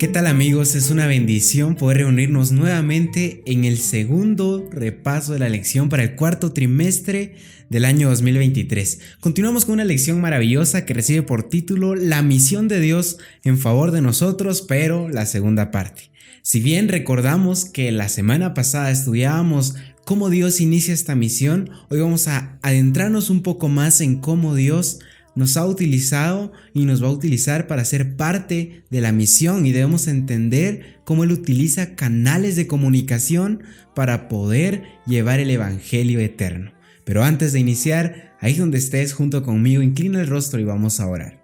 ¿Qué tal amigos? Es una bendición poder reunirnos nuevamente en el segundo repaso de la lección para el cuarto trimestre del año 2023. Continuamos con una lección maravillosa que recibe por título La misión de Dios en favor de nosotros, pero la segunda parte. Si bien recordamos que la semana pasada estudiábamos cómo Dios inicia esta misión, hoy vamos a adentrarnos un poco más en cómo Dios nos ha utilizado y nos va a utilizar para ser parte de la misión, y debemos entender cómo Él utiliza canales de comunicación para poder llevar el evangelio eterno. Pero antes de iniciar, ahí donde estés junto conmigo, inclina el rostro y vamos a orar.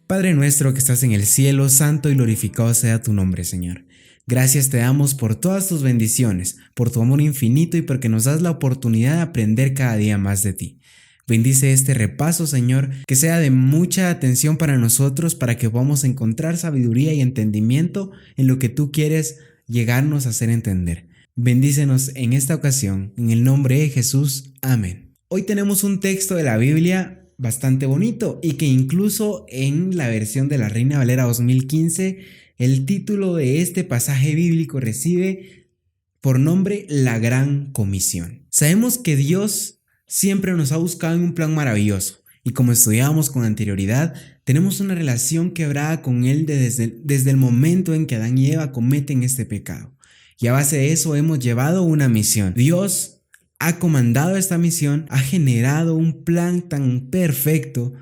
Padre nuestro que estás en el cielo, santo y glorificado sea tu nombre, Señor. Gracias te damos por todas tus bendiciones, por tu amor infinito y porque nos das la oportunidad de aprender cada día más de ti. Bendice este repaso, Señor, que sea de mucha atención para nosotros, para que podamos encontrar sabiduría y entendimiento en lo que tú quieres llegarnos a hacer entender. Bendícenos en esta ocasión, en el nombre de Jesús. Amén. Hoy tenemos un texto de la Biblia bastante bonito y que incluso en la versión de la Reina Valera 2015, el título de este pasaje bíblico recibe por nombre La Gran Comisión. Sabemos que Dios siempre nos ha buscado en un plan maravilloso, y como estudiábamos con anterioridad, tenemos una relación quebrada con Él desde el momento en que Adán y Eva cometen este pecado. Y a base de eso hemos llevado una misión. Dios ha comandado esta misión, ha generado un plan tan perfecto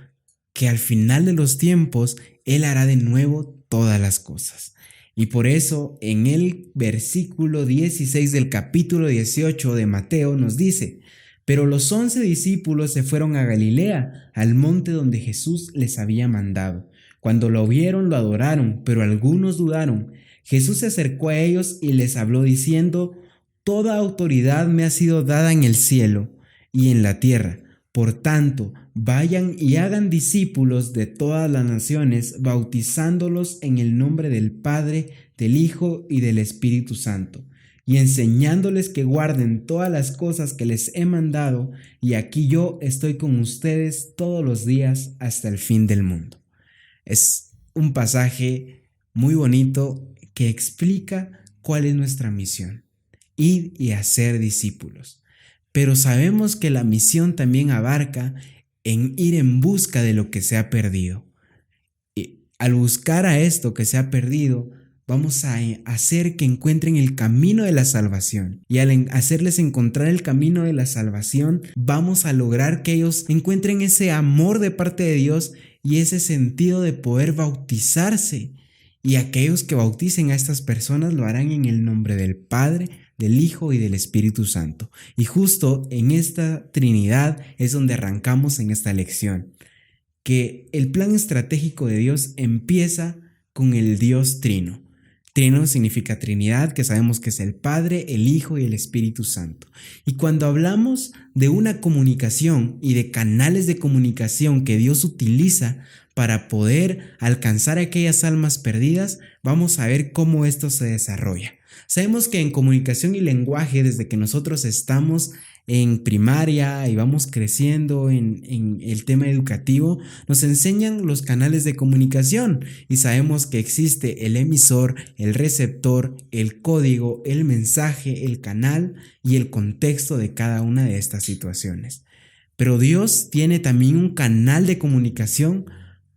que al final de los tiempos Él hará de nuevo todas las cosas. Y por eso en el versículo 16 del capítulo 18 de Mateo nos dice: pero los 11 discípulos se fueron a Galilea, al monte donde Jesús les había mandado. Cuando lo vieron, lo adoraron, pero algunos dudaron. Jesús se acercó a ellos y les habló diciendo: toda autoridad me ha sido dada en el cielo y en la tierra. Por tanto, vayan y hagan discípulos de todas las naciones, bautizándolos en el nombre del Padre, del Hijo y del Espíritu Santo, y enseñándoles que guarden todas las cosas que les he mandado, y aquí yo estoy con ustedes todos los días hasta el fin del mundo. Es un pasaje muy bonito que explica cuál es nuestra misión: ir y hacer discípulos. Pero sabemos que la misión también abarca en ir en busca de lo que se ha perdido. Y al buscar a esto que se ha perdido, vamos a hacer que encuentren el camino de la salvación. Y al hacerles encontrar el camino de la salvación, vamos a lograr que ellos encuentren ese amor de parte de Dios y ese sentido de poder bautizarse. Y aquellos que bauticen a estas personas lo harán en el nombre del Padre, del Hijo y del Espíritu Santo. Y justo en esta Trinidad es donde arrancamos en esta lección, que el plan estratégico de Dios empieza con el Dios Trino. Trino significa Trinidad, que sabemos que es el Padre, el Hijo y el Espíritu Santo. Y cuando hablamos de una comunicación y de canales de comunicación que Dios utiliza para poder alcanzar a aquellas almas perdidas, vamos a ver cómo esto se desarrolla. Sabemos que en comunicación y lenguaje, desde que nosotros estamos en primaria y vamos creciendo en el tema educativo, nos enseñan los canales de comunicación, y sabemos que existe el emisor, el receptor, el código, el mensaje, el canal y el contexto de cada una de estas situaciones. Pero Dios tiene también un canal de comunicación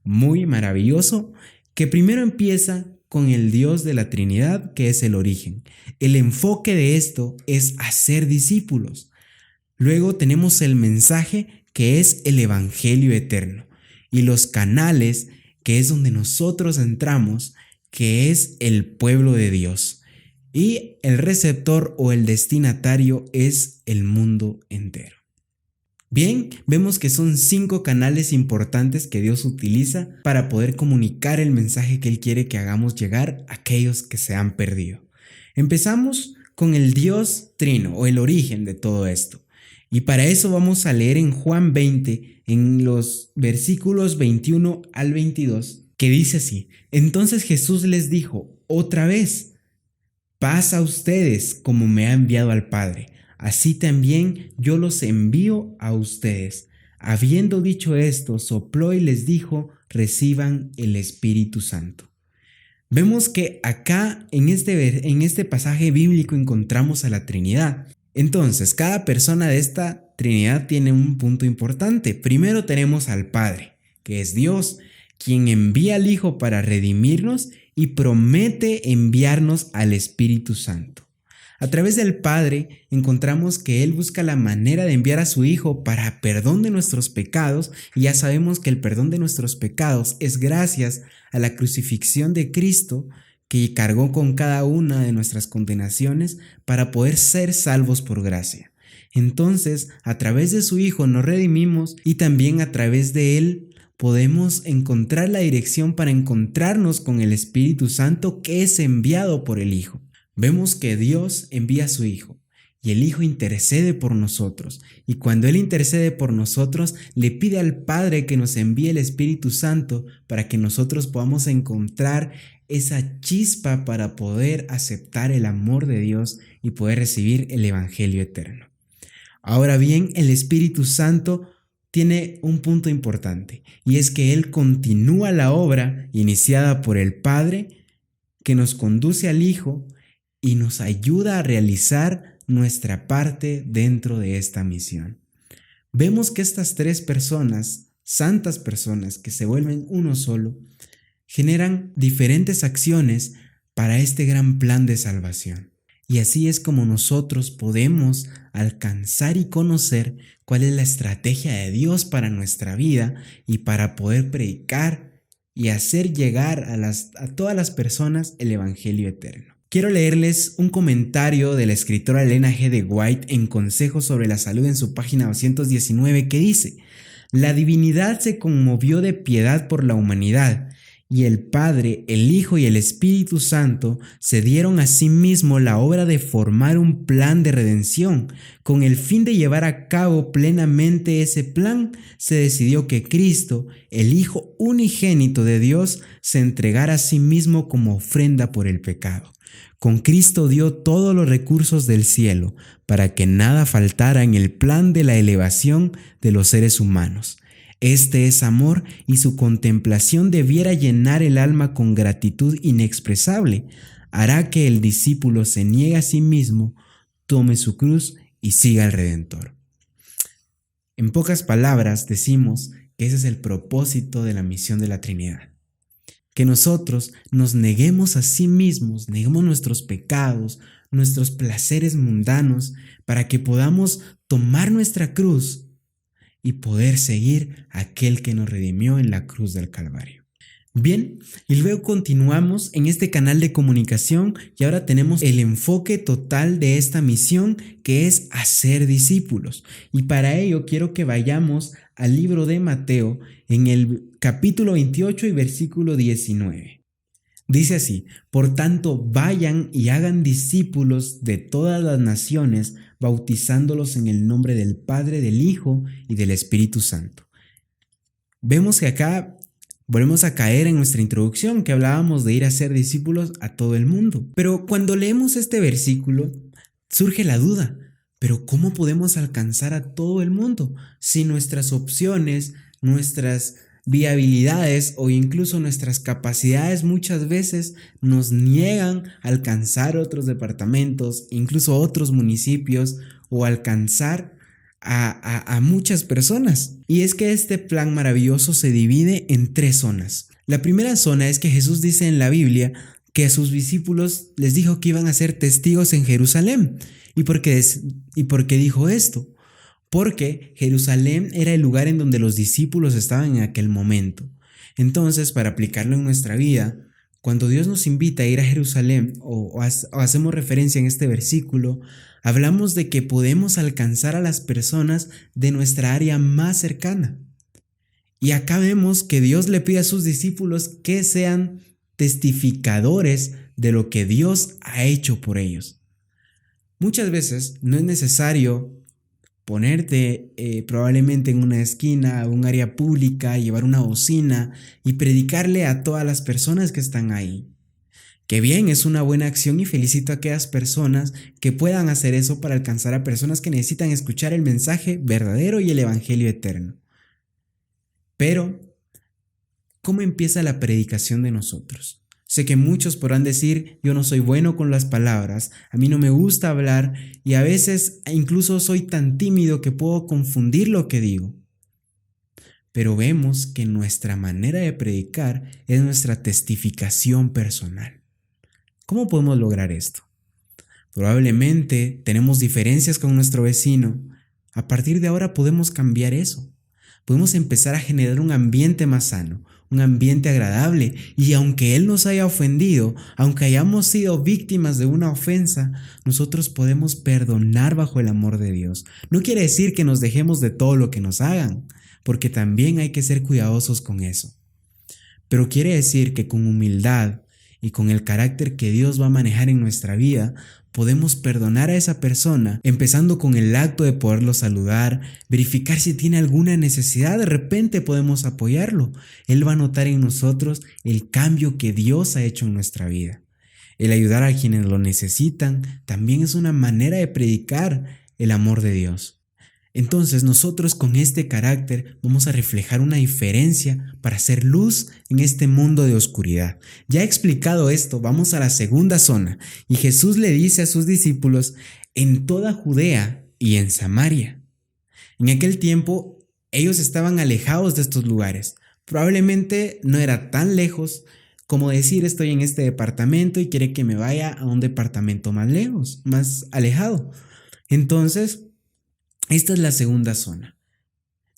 muy maravilloso, que primero empieza con el Dios de la Trinidad, que es el origen. El enfoque de esto es hacer discípulos. Luego tenemos el mensaje, que es el evangelio eterno, y los canales, que es donde nosotros entramos, que es el pueblo de Dios, y el receptor o el destinatario es el mundo entero. Bien, vemos que son 5 canales importantes que Dios utiliza para poder comunicar el mensaje que Él quiere que hagamos llegar a aquellos que se han perdido. Empezamos con el Dios Trino o el origen de todo esto. Y para eso vamos a leer en Juan 20, en los versículos 21 al 22, que dice así: entonces Jesús les dijo otra vez: paz a ustedes, como me ha enviado al Padre, así también yo los envío a ustedes. Habiendo dicho esto, sopló y les dijo: reciban el Espíritu Santo. Vemos que acá en este pasaje bíblico encontramos a la Trinidad. Entonces, cada persona de esta Trinidad tiene un punto importante. Primero tenemos al Padre, que es Dios, quien envía al Hijo para redimirnos y promete enviarnos al Espíritu Santo. A través del Padre encontramos que Él busca la manera de enviar a su Hijo para perdón de nuestros pecados, y ya sabemos que el perdón de nuestros pecados es gracias a la crucifixión de Cristo, que cargó con cada una de nuestras condenaciones para poder ser salvos por gracia. Entonces, a través de su Hijo nos redimimos, y también a través de Él podemos encontrar la dirección para encontrarnos con el Espíritu Santo, que es enviado por el Hijo. Vemos que Dios envía a su Hijo y el Hijo intercede por nosotros, y cuando Él intercede por nosotros le pide al Padre que nos envíe el Espíritu Santo para que nosotros podamos encontrar esa chispa para poder aceptar el amor de Dios y poder recibir el Evangelio eterno. Ahora bien, el Espíritu Santo tiene un punto importante, y es que Él continúa la obra iniciada por el Padre, que nos conduce al Hijo y nos ayuda a realizar nuestra parte dentro de esta misión. Vemos que estas tres personas, santas personas que se vuelven uno solo, generan diferentes acciones para este gran plan de salvación. Y así es como nosotros podemos alcanzar y conocer cuál es la estrategia de Dios para nuestra vida y para poder predicar y hacer llegar a todas las personas el Evangelio eterno. Quiero leerles un comentario de la escritora Ellen G. de White en Consejos sobre la Salud en su página 219, que dice: la divinidad se conmovió de piedad por la humanidad, y el Padre, el Hijo y el Espíritu Santo se dieron a sí mismo la obra de formar un plan de redención. Con el fin de llevar a cabo plenamente ese plan, se decidió que Cristo, el Hijo unigénito de Dios, se entregara a sí mismo como ofrenda por el pecado. Con Cristo dio todos los recursos del cielo para que nada faltara en el plan de la elevación de los seres humanos. Este es amor, y su contemplación debiera llenar el alma con gratitud inexpresable. Hará que el discípulo se niegue a sí mismo, tome su cruz y siga al Redentor. En pocas palabras, decimos que ese es el propósito de la misión de la Trinidad. Que nosotros nos neguemos a sí mismos, neguemos nuestros pecados, nuestros placeres mundanos, para que podamos tomar nuestra cruz y poder seguir a aquel que nos redimió en la cruz del Calvario. Bien, y luego continuamos en este canal de comunicación, y ahora tenemos el enfoque total de esta misión, que es hacer discípulos. Y para ello quiero que vayamos al libro de Mateo en el capítulo 28 y versículo 19. Dice así: por tanto, vayan y hagan discípulos de todas las naciones, bautizándolos en el nombre del Padre, del Hijo y del Espíritu Santo. Vemos que acá volvemos a caer en nuestra introducción, que hablábamos de ir a hacer discípulos a todo el mundo. Pero cuando leemos este versículo, surge la duda: ¿pero cómo podemos alcanzar a todo el mundo si nuestras opciones, nuestras viabilidades o incluso nuestras capacidades muchas veces nos niegan a alcanzar otros departamentos, incluso otros municipios, o alcanzar a muchas personas? Y es que este plan maravilloso se divide en tres zonas. La primera zona es que Jesús dice en la Biblia que a sus discípulos les dijo que iban a ser testigos en Jerusalén. ¿Y por qué dijo esto? Porque Jerusalén era el lugar en donde los discípulos estaban en aquel momento. Entonces, para aplicarlo en nuestra vida, cuando Dios nos invita a ir a Jerusalén, o hacemos referencia en este versículo, hablamos de que podemos alcanzar a las personas de nuestra área más cercana. Y acá vemos que Dios le pide a sus discípulos que sean testificadores de lo que Dios ha hecho por ellos. Muchas veces no es necesario ponerte probablemente en una esquina, un área pública, llevar una bocina y predicarle a todas las personas que están ahí. Que bien, es una buena acción, y felicito a aquellas personas que puedan hacer eso para alcanzar a personas que necesitan escuchar el mensaje verdadero y el Evangelio eterno. Pero, ¿cómo empieza la predicación de nosotros? Sé que muchos podrán decir, yo no soy bueno con las palabras, a mí no me gusta hablar y a veces incluso soy tan tímido que puedo confundir lo que digo. Pero vemos que nuestra manera de predicar es nuestra testificación personal. ¿Cómo podemos lograr esto? Probablemente tenemos diferencias con nuestro vecino. A partir de ahora podemos cambiar eso. Podemos empezar a generar un ambiente más sano, un ambiente agradable, y aunque él nos haya ofendido, aunque hayamos sido víctimas de una ofensa, nosotros podemos perdonar bajo el amor de Dios. No quiere decir que nos dejemos de todo lo que nos hagan, porque también hay que ser cuidadosos con eso. Pero quiere decir que con humildad y con el carácter que Dios va a manejar en nuestra vida, podemos perdonar a esa persona, empezando con el acto de poderlo saludar, verificar si tiene alguna necesidad, de repente podemos apoyarlo. Él va a notar en nosotros el cambio que Dios ha hecho en nuestra vida. El ayudar a quienes lo necesitan también es una manera de predicar el amor de Dios. Entonces nosotros con este carácter vamos a reflejar una diferencia para hacer luz en este mundo de oscuridad. Ya he explicado esto, vamos a la segunda zona. Y Jesús le dice a sus discípulos, en toda Judea y en Samaria. En aquel tiempo ellos estaban alejados de estos lugares. Probablemente no era tan lejos como decir estoy en este departamento y quiere que me vaya a un departamento más lejos, más alejado. Entonces, esta es la segunda zona,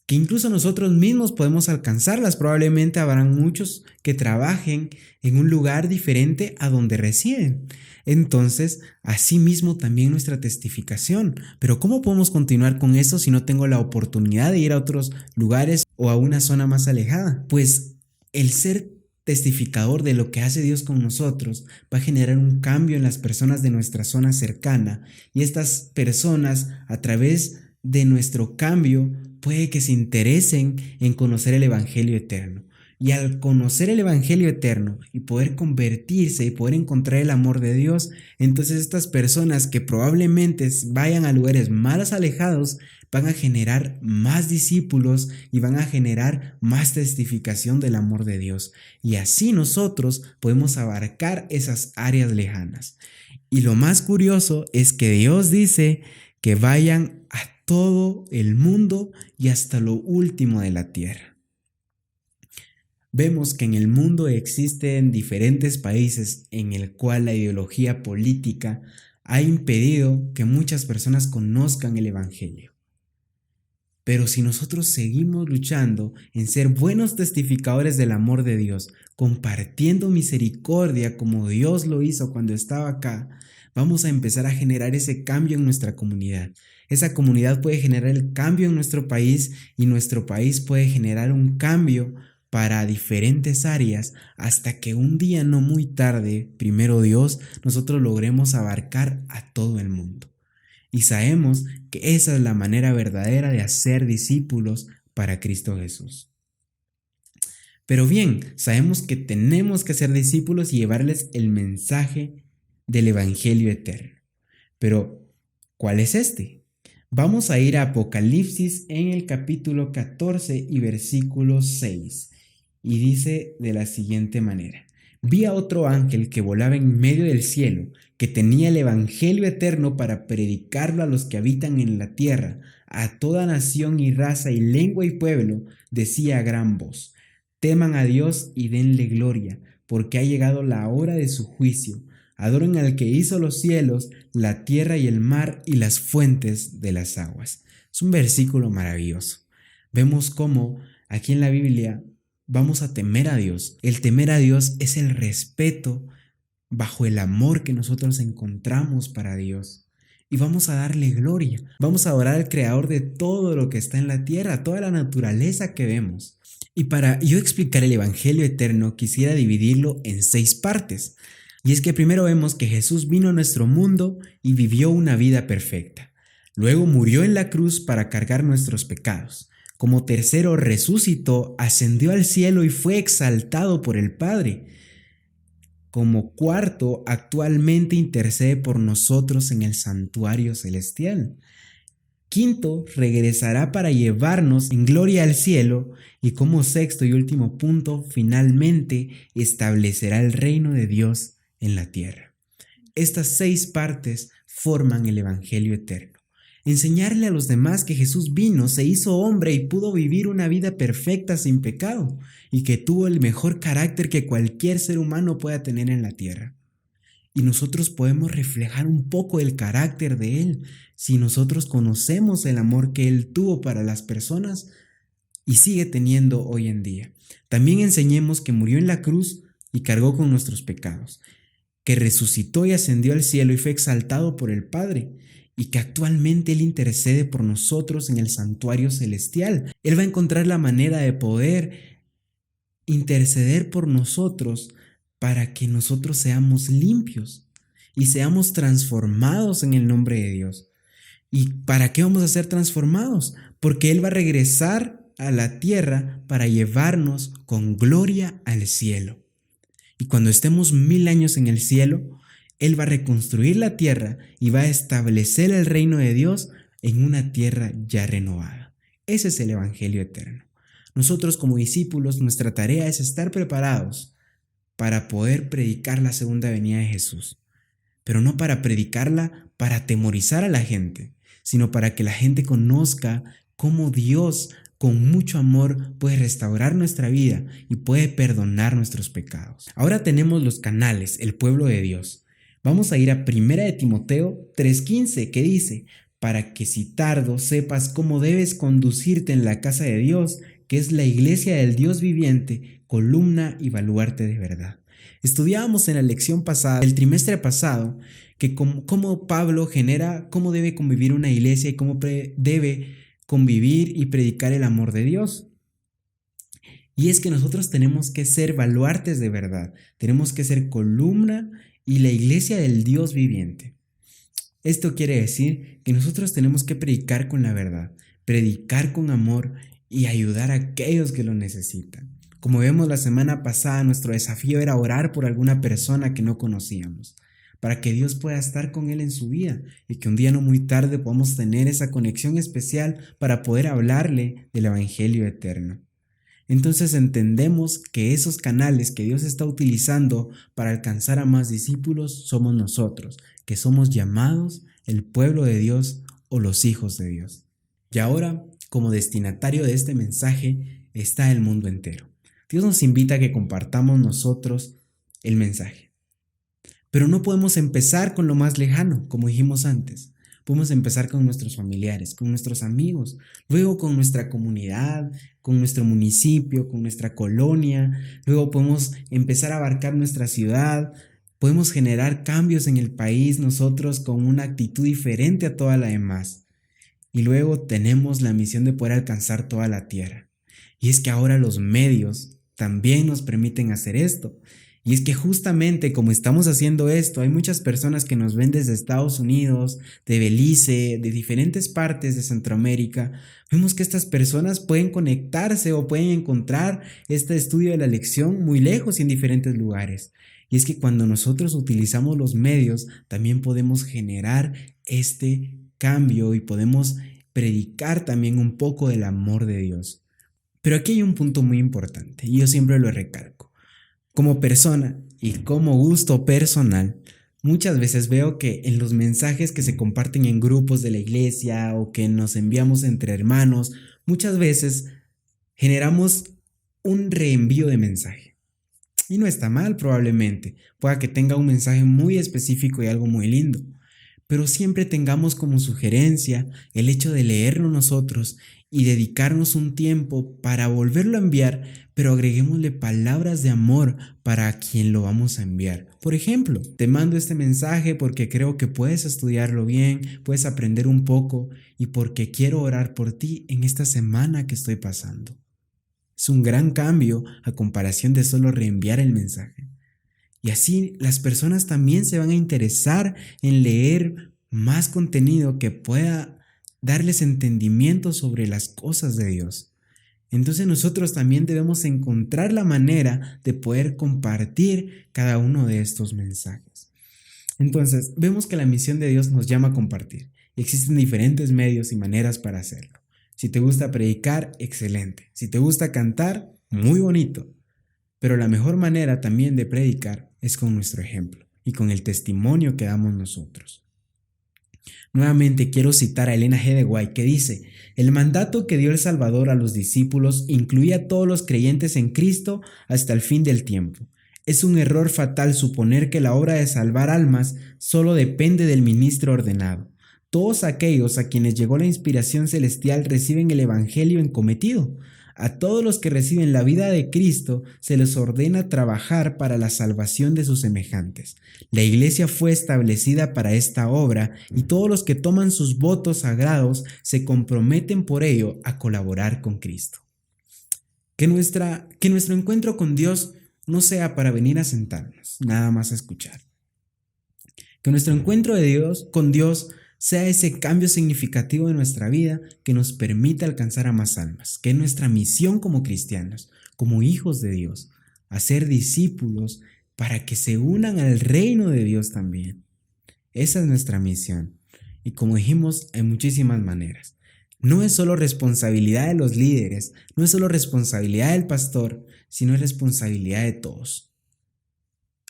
que incluso nosotros mismos podemos alcanzarlas. Probablemente habrán muchos que trabajen en un lugar diferente a donde residen. Entonces, asimismo también nuestra testificación. Pero ¿cómo podemos continuar con esto si no tengo la oportunidad de ir a otros lugares o a una zona más alejada? Pues el ser testificador de lo que hace Dios con nosotros va a generar un cambio en las personas de nuestra zona cercana, y estas personas, a través de nuestro cambio, puede que se interesen en conocer el Evangelio eterno. Y al conocer el Evangelio eterno y poder convertirse y poder encontrar el amor de Dios, entonces estas personas que probablemente vayan a lugares más alejados van a generar más discípulos y van a generar más testificación del amor de Dios. Y así nosotros podemos abarcar esas áreas lejanas. Y lo más curioso es que Dios dice que vayan a todo el mundo y hasta lo último de la tierra. Vemos que en el mundo existen diferentes países en el cual la ideología política ha impedido que muchas personas conozcan el Evangelio. Pero si nosotros seguimos luchando en ser buenos testificadores del amor de Dios, compartiendo misericordia como Dios lo hizo cuando estaba acá, vamos a empezar a generar ese cambio en nuestra comunidad. Esa comunidad puede generar el cambio en nuestro país y nuestro país puede generar un cambio para diferentes áreas hasta que un día no muy tarde, primero Dios, nosotros logremos abarcar a todo el mundo. Y sabemos que esa es la manera verdadera de hacer discípulos para Cristo Jesús. Pero bien, sabemos que tenemos que ser discípulos y llevarles el mensaje del Evangelio eterno. Pero, ¿cuál es este? Vamos a ir a Apocalipsis en el capítulo 14 y versículo 6. Y dice de la siguiente manera: vi a otro ángel que volaba en medio del cielo, que tenía el Evangelio eterno para predicarlo a los que habitan en la tierra, a toda nación y raza y lengua y pueblo. Decía a gran voz: teman a Dios y denle gloria, porque ha llegado la hora de su juicio. Adoren al que hizo los cielos, la tierra y el mar y las fuentes de las aguas. Es un versículo maravilloso. Vemos cómo aquí en la Biblia vamos a temer a Dios. El temer a Dios es el respeto bajo el amor que nosotros encontramos para Dios. Y vamos a darle gloria. Vamos a adorar al Creador de todo lo que está en la tierra, toda la naturaleza que vemos. Y para yo explicar el Evangelio eterno, quisiera dividirlo en 6 partes. Y es que primero vemos que Jesús vino a nuestro mundo y vivió una vida perfecta. Luego murió en la cruz para cargar nuestros pecados. Como tercero, resucitó, ascendió al cielo y fue exaltado por el Padre. Como cuarto, actualmente intercede por nosotros en el santuario celestial. Quinto, regresará para llevarnos en gloria al cielo. Y como sexto y último punto, finalmente establecerá el reino de Dios en la tierra. Estas 6 partes forman el Evangelio eterno. Enseñarle a los demás que Jesús vino, se hizo hombre y pudo vivir una vida perfecta sin pecado, y que tuvo el mejor carácter que cualquier ser humano pueda tener en la tierra. Y nosotros podemos reflejar un poco el carácter de Él si nosotros conocemos el amor que Él tuvo para las personas y sigue teniendo hoy en día. También enseñemos que murió en la cruz y cargó con nuestros pecados, que resucitó y ascendió al cielo y fue exaltado por el Padre, y que actualmente Él intercede por nosotros en el santuario celestial. Él va a encontrar la manera de poder interceder por nosotros para que nosotros seamos limpios y seamos transformados en el nombre de Dios. ¿Y para qué vamos a ser transformados? Porque Él va a regresar a la tierra para llevarnos con gloria al cielo. Y cuando estemos 1000 años en el cielo, Él va a reconstruir la tierra y va a establecer el reino de Dios en una tierra ya renovada. Ese es el Evangelio eterno. Nosotros como discípulos, nuestra tarea es estar preparados para poder predicar la segunda venida de Jesús, pero no para predicarla para atemorizar a la gente, sino para que la gente conozca cómo Dios con mucho amor puede restaurar nuestra vida y puede perdonar nuestros pecados. Ahora tenemos los canales, el pueblo de Dios. Vamos a ir a 1 de Timoteo 3:15, que dice: para que si tardo sepas cómo debes conducirte en la casa de Dios, que es la iglesia del Dios viviente, columna y baluarte de verdad. Estudiábamos en la lección pasada, el trimestre pasado, que cómo Pablo genera, cómo debe convivir una iglesia y cómo debe convivir y predicar el amor de Dios. Y es que nosotros tenemos que ser baluartes de verdad, tenemos que ser columna y la iglesia del Dios viviente. Esto quiere decir que nosotros tenemos que predicar con la verdad, predicar con amor y ayudar a aquellos que lo necesitan. Como vemos la semana pasada, nuestro desafío era orar por alguna persona que no conocíamos, para que Dios pueda estar con él en su vida y que un día no muy tarde podamos tener esa conexión especial para poder hablarle del Evangelio eterno. Entonces entendemos que esos canales que Dios está utilizando para alcanzar a más discípulos somos nosotros, que somos llamados el pueblo de Dios o los hijos de Dios. Y ahora, como destinatario de este mensaje, está el mundo entero. Dios nos invita a que compartamos nosotros el mensaje. Pero no podemos empezar con lo más lejano, como dijimos antes. Podemos empezar con nuestros familiares, con nuestros amigos, luego con nuestra comunidad, con nuestro municipio, con nuestra colonia. Luego podemos empezar a abarcar nuestra ciudad. Podemos generar cambios en el país nosotros con una actitud diferente a toda la demás. Y luego tenemos la misión de poder alcanzar toda la tierra. Y es que ahora los medios también nos permiten hacer esto. Y es que justamente como estamos haciendo esto, hay muchas personas que nos ven desde Estados Unidos, de Belice, de diferentes partes de Centroamérica. Vemos que estas personas pueden conectarse o pueden encontrar este estudio de la lección muy lejos y en diferentes lugares. Y es que cuando nosotros utilizamos los medios, también podemos generar este cambio y podemos predicar también un poco del amor de Dios. Pero aquí hay un punto muy importante y yo siempre lo recalco. Como persona y como gusto personal, muchas veces veo que en los mensajes que se comparten en grupos de la iglesia o que nos enviamos entre hermanos, muchas veces generamos un reenvío de mensaje. Y no está mal probablemente, pueda que tenga un mensaje muy específico y algo muy lindo. Pero siempre tengamos como sugerencia el hecho de leerlo nosotros y dedicarnos un tiempo para volverlo a enviar, pero agreguémosle palabras de amor para quien lo vamos a enviar. Por ejemplo, te mando este mensaje porque creo que puedes estudiarlo bien, puedes aprender un poco y porque quiero orar por ti en esta semana que estoy pasando. Es un gran cambio a comparación de solo reenviar el mensaje. Y así las personas también se van a interesar en leer más contenido que pueda darles entendimiento sobre las cosas de Dios. Entonces nosotros también debemos encontrar la manera de poder compartir cada uno de estos mensajes. Entonces vemos que la misión de Dios nos llama a compartir. y existen diferentes medios y maneras para hacerlo. Si te gusta predicar, excelente. Si te gusta cantar, muy bonito. Pero la mejor manera también de predicar es con nuestro ejemplo y con el testimonio que damos nosotros. Nuevamente quiero citar a Elena G. de White, que dice: el mandato que dio el Salvador a los discípulos incluía a todos los creyentes en Cristo hasta el fin del tiempo. Es un error fatal suponer que la obra de salvar almas solo depende del ministro ordenado. Todos aquellos a quienes llegó la inspiración celestial reciben el evangelio en cometido. A todos los que reciben la vida de Cristo se les ordena trabajar para la salvación de sus semejantes. La iglesia fue establecida para esta obra y todos los que toman sus votos sagrados se comprometen por ello a colaborar con Cristo. Que nuestro encuentro con Dios no sea para venir a sentarnos, nada más a escuchar. Que nuestro encuentro con Dios sea ese cambio significativo de nuestra vida que nos permita alcanzar a más almas, que es nuestra misión como cristianos, como hijos de Dios, hacer discípulos para que se unan al reino de Dios también. Esa es nuestra misión. Y como dijimos, hay muchísimas maneras. No es solo responsabilidad de los líderes, no es solo responsabilidad del pastor, sino es responsabilidad de todos.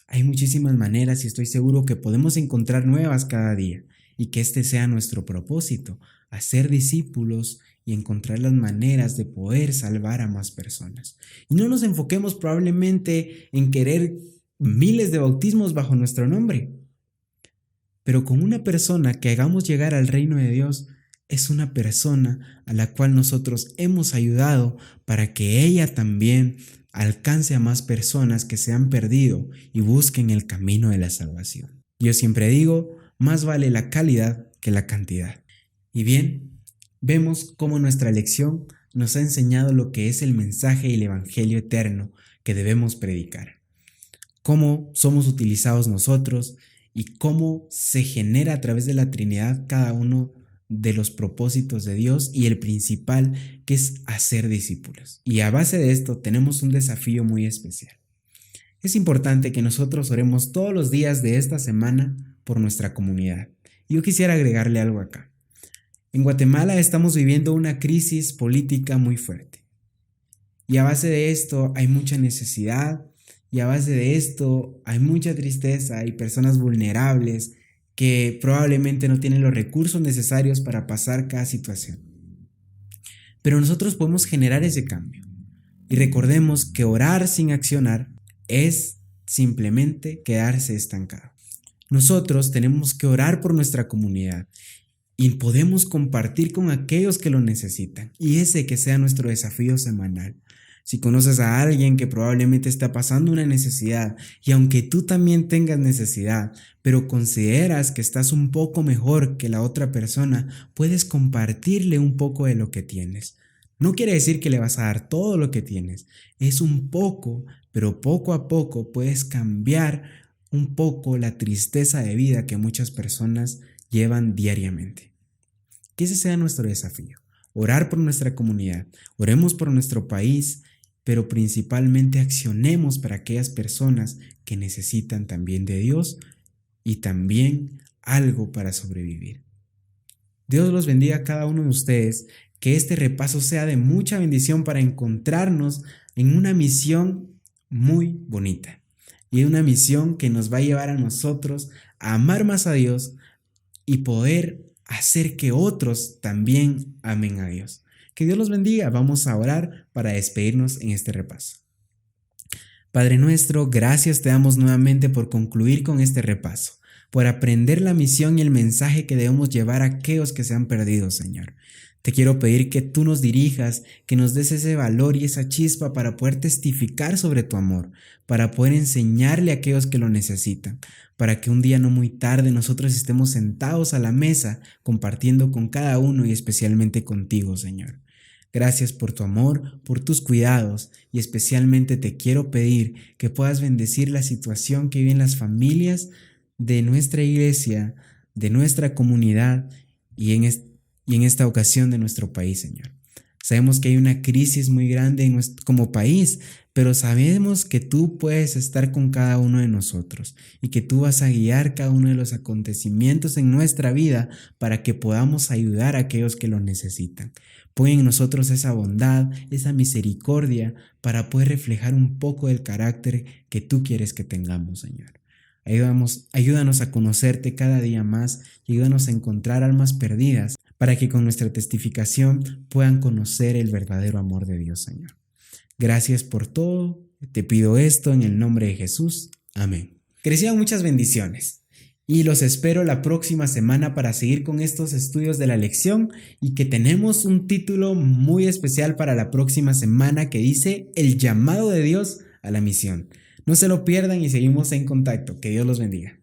Hay muchísimas maneras y estoy seguro que podemos encontrar nuevas cada día. Y que este sea nuestro propósito, hacer discípulos y encontrar las maneras de poder salvar a más personas. Y no nos enfoquemos probablemente en querer miles de bautismos bajo nuestro nombre, pero con una persona que hagamos llegar al reino de Dios, es una persona a la cual nosotros hemos ayudado para que ella también alcance a más personas que se han perdido y busquen el camino de la salvación. Yo siempre digo, más vale la calidad que la cantidad. Y bien, vemos cómo nuestra lección nos ha enseñado lo que es el mensaje y el evangelio eterno que debemos predicar. Cómo somos utilizados nosotros y cómo se genera a través de la Trinidad cada uno de los propósitos de Dios y el principal, que es hacer discípulos. Y a base de esto tenemos un desafío muy especial. Es importante que nosotros oremos todos los días de esta semana por nuestra comunidad. Yo quisiera agregarle algo acá. En Guatemala estamos viviendo una crisis política muy fuerte. Y a base de esto hay mucha necesidad, y a base de esto hay mucha tristeza y personas vulnerables que probablemente no tienen los recursos necesarios para pasar cada situación. Pero nosotros podemos generar ese cambio. Y recordemos que orar sin accionar es simplemente quedarse estancado. Nosotros tenemos que orar por nuestra comunidad y podemos compartir con aquellos que lo necesitan, y ese que sea nuestro desafío semanal. Si conoces a alguien que probablemente está pasando una necesidad, y aunque tú también tengas necesidad, pero consideras que estás un poco mejor que la otra persona, puedes compartirle un poco de lo que tienes. No quiere decir que le vas a dar todo lo que tienes, es un poco, pero poco a poco puedes cambiar un poco la tristeza de vida que muchas personas llevan diariamente. Que ese sea nuestro desafío, orar por nuestra comunidad, oremos por nuestro país, pero principalmente accionemos para aquellas personas que necesitan también de Dios y también algo para sobrevivir. Dios los bendiga a cada uno de ustedes, que este repaso sea de mucha bendición para encontrarnos en una misión muy bonita. Y una misión que nos va a llevar a nosotros a amar más a Dios y poder hacer que otros también amen a Dios. Que Dios los bendiga. Vamos a orar para despedirnos en este repaso. Padre nuestro, gracias te damos nuevamente por concluir con este repaso, por aprender la misión y el mensaje que debemos llevar a aquellos que se han perdido, Señor. Te quiero pedir que tú nos dirijas, que nos des ese valor y esa chispa para poder testificar sobre tu amor, para poder enseñarle a aquellos que lo necesitan, para que un día no muy tarde nosotros estemos sentados a la mesa compartiendo con cada uno y especialmente contigo, Señor. Gracias por tu amor, por tus cuidados, y especialmente te quiero pedir que puedas bendecir la situación que viven las familias de nuestra iglesia, de nuestra comunidad y en esta ocasión de nuestro país, Señor. Sabemos que hay una crisis muy grande como país, pero sabemos que tú puedes estar con cada uno de nosotros y que tú vas a guiar cada uno de los acontecimientos en nuestra vida para que podamos ayudar a aquellos que lo necesitan. Pon en nosotros esa bondad, esa misericordia para poder reflejar un poco del carácter que tú quieres que tengamos, Señor. Ayúdanos a conocerte cada día más y ayúdanos a encontrar almas perdidas para que con nuestra testificación puedan conocer el verdadero amor de Dios, Señor. Gracias por todo. Te pido esto en el nombre de Jesús. Amén. Que reciban muchas bendiciones y los espero la próxima semana para seguir con estos estudios de la lección y que tenemos un título muy especial para la próxima semana que dice El llamado de Dios a la misión. No se lo pierdan y seguimos en contacto. Que Dios los bendiga.